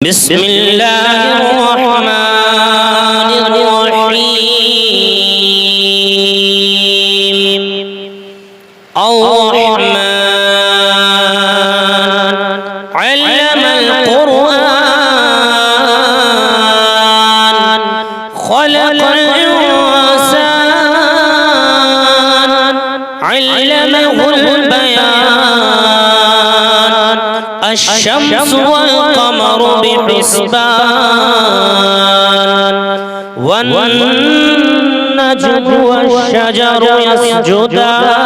بسم الله الرحمن الرحيم الرحمن علم القرآن خلق الإنسان علمه البيان الشمس والقمر بحسبان والنجم والشجر يسجدان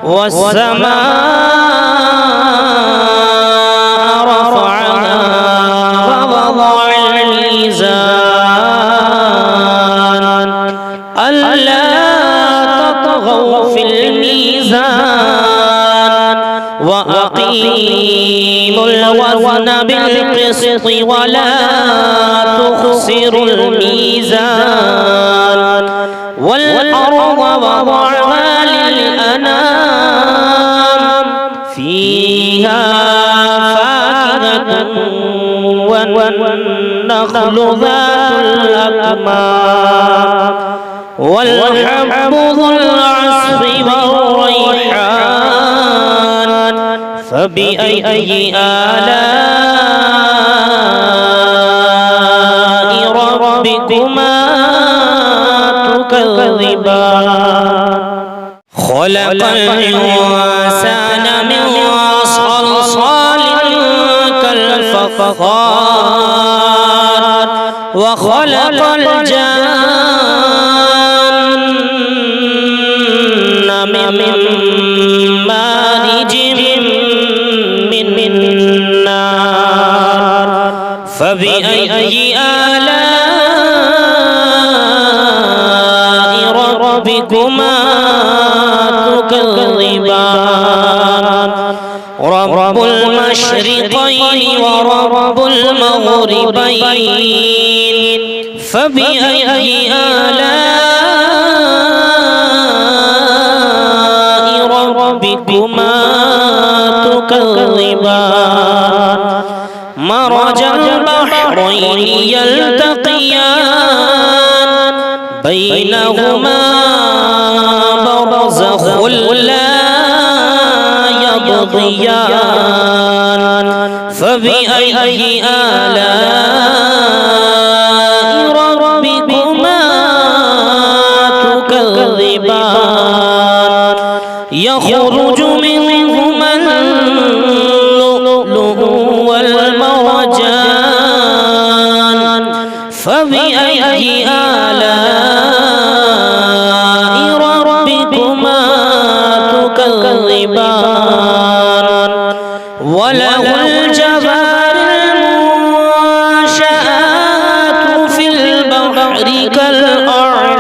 والسماء رفعها ووضع الميزان ألا تطغوا في الميزان وأقيموا الوزن بالقسط ولا تخسروا الميزان والأرض وضعها للأنام فيها فاكهة والنخل ذات الأكمام والحب ذو العصف والريحان فبأي آلاء ربكما تكذبان خلق الإنسان من صلصال كالفخار وخلق الجن من مارج من نار فبأي آلاء ربكما تكذبان رب المشرقين ورب المغربين فبأي آلاء ربكما تكذبان مرج البحرين يلتقيان بينهما برزخ لا يبغيان فبأي آلاء ربكما تكذبان يخرج منهما اللؤلؤ والمرجان فبأي آلاء ربكما تكذبان وله الجوار المنشآت في البحر كالأعلام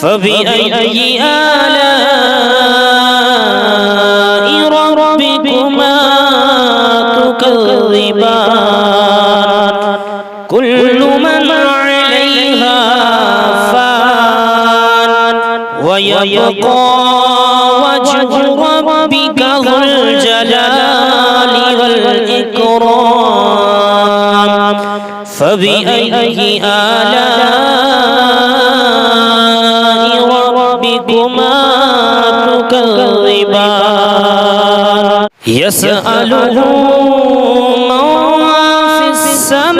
فبأي آلاء ربكما تكذبان كل من عليها فان ويبقى وجه ربك ذو الجلال والإكرام فبأي آلاء ربكما تكذبان يسأله من في السماوات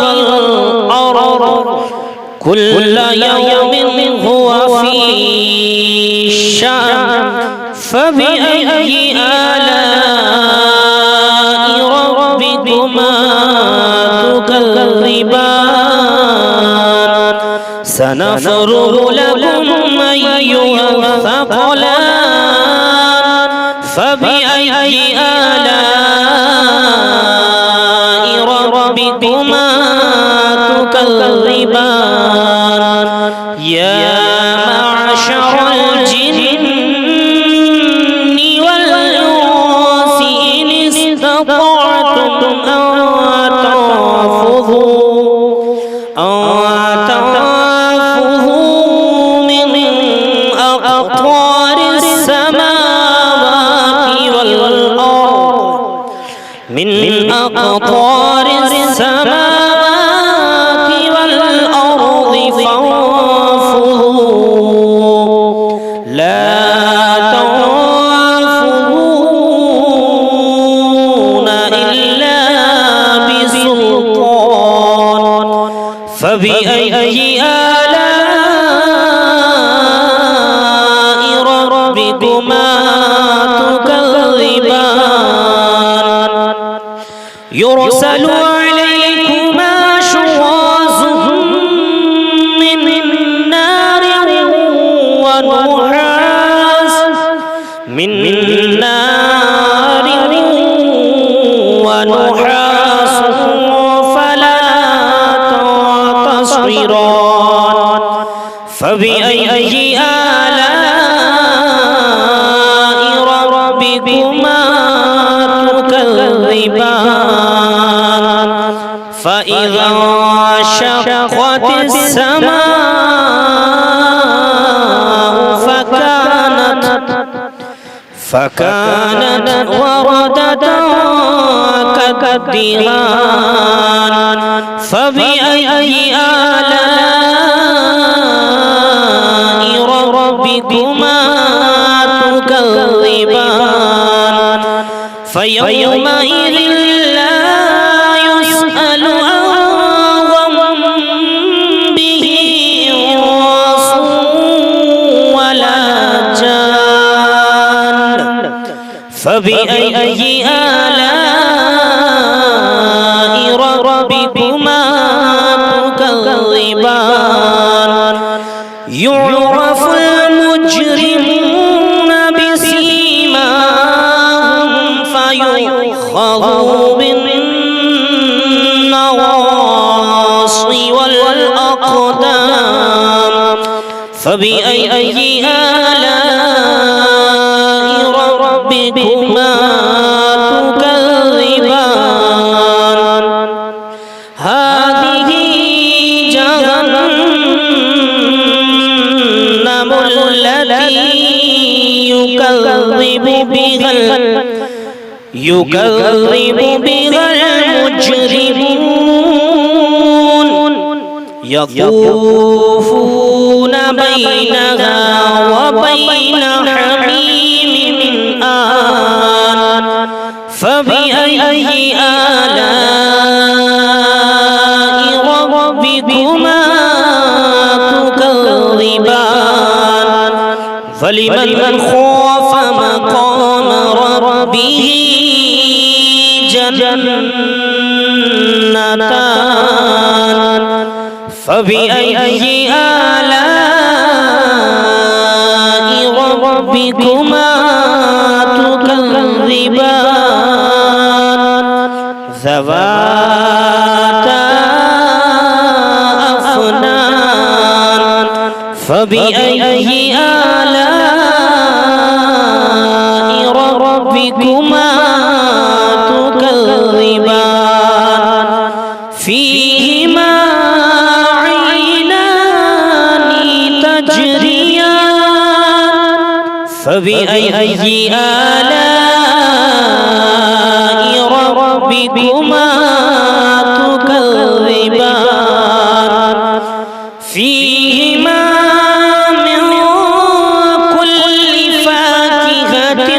والأرض كل يوم هو في شأن فبأي آلاء ربكما تكذبان سنفرغ لكم أيها الثقلان فبأي آلاء ربكما تكذبان يا معشر الجن والإنس إن استطعتم أن تنفذوا من أقطار السماوات أقطار السماوات والأرض فانفذوا لا تنفذون إلا بسلطان فبأي آلاء ربكما تكذبان يرسل عليكما شواظ من نار ونحاس فلا تنتصران فبأي آلاء ربكما تكذبان فإذا انشقت السماء فكانت وردة كالدهان فبأي آلاء ربكما تكذبان فيومئذ لا يسأل عن ذنبه إنس ولا جان فبأي آلاء ربكما تكذبان يعرف المجرمون بسيماهم فيؤخذ بالنواصي والأقدام فبأي آلاء ربكما تكذبان هذه جهنم التي يكذب بها المجرمون يطوفون بينها وبين حميم آن فبأي آلاء ربكما تكذبان فلمن خاف مقام ربه جنتان فبأي آلاء ربكما تكذبان ذواتا أفنان فبأي آلاء ربكما تكذبان فيهما عينان تجريان فبأي آلاء ربكما تكذبان فيهما من كل فاكهة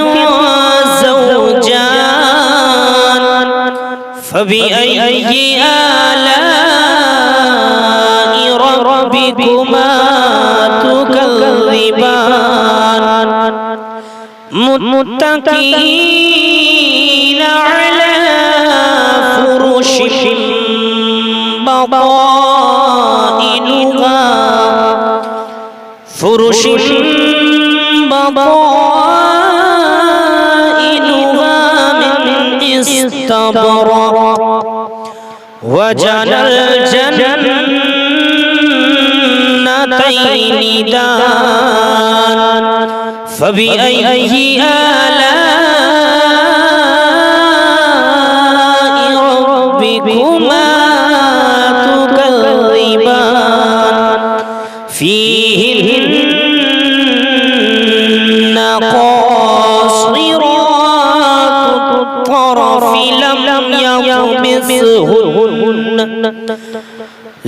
زوجان فبأي آلاء ربكما تكذبان متكئين على فرش بطائنها من استبرق وجنى الجنتين دان فبأي آلاء ربكما تكذبان فيهن قاصرات الطرف لم يطمثهن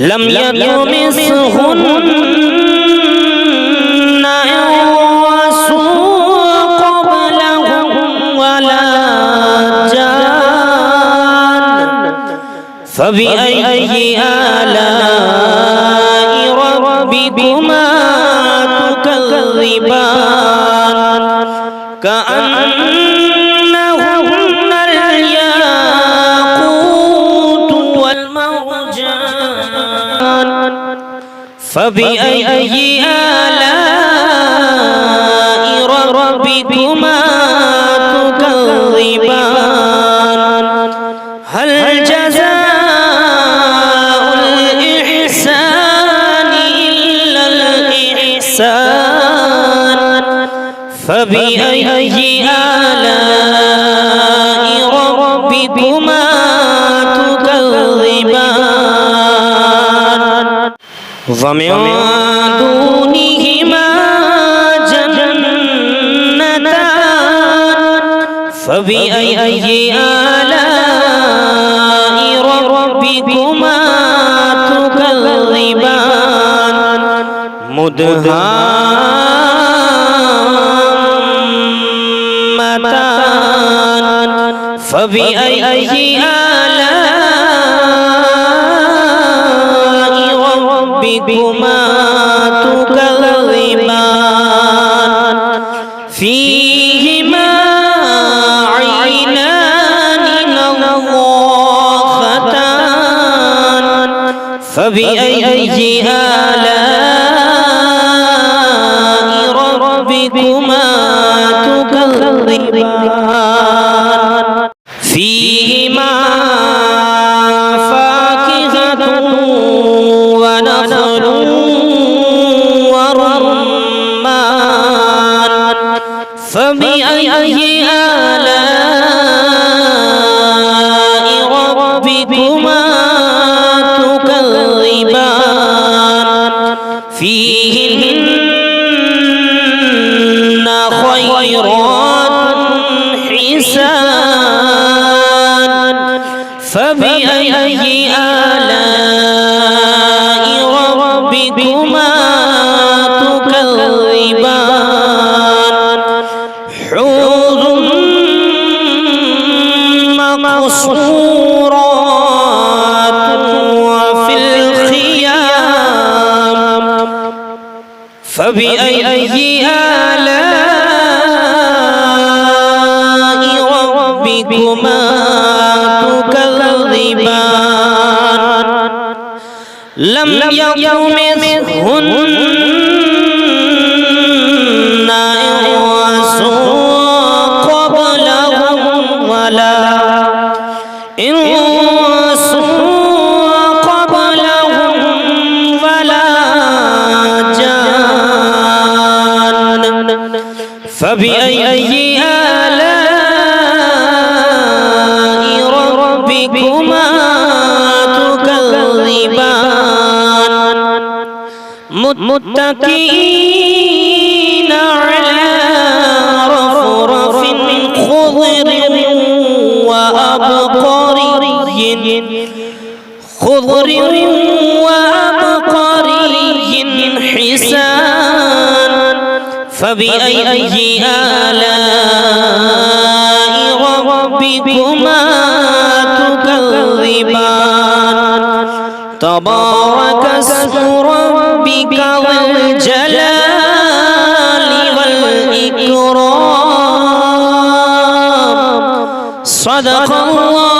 لم يطمثهن إنس قبلهم ولا جان فبأي آلاء ربكما تكذبان كأنهن الياقوت والمرجان فبأي آلاء ربكما تكذبان هل جزاء الإحسان إلا الإحسان فبأي آلاء ربكما تكذبان ومن دونهما جنتان فبأي آلاء ربكما تكذبان مدهامتان فبأي آلاء ربكما تكذبان فيهما عينان نضاختان فبأي آلاء ربكما تكذبان فيهما فاكهة ونخل ورمان فبأي آلاء ربكما تكذبان فيهن خيرات حسان فبأي آلاء ربكما تكذبان حور مقصورات وفي الخيام فبأي آلاء ربكما تكذبان لم يطمثهن إنس قبلهم ولا جان فبأي آلاء ربكما تكذبان متكئين على رفرف خضر وأبقري حسان فبأي آلاء ربكما تكذبان تبارك اسم ربك ذو الجلال والإكرام صدق الله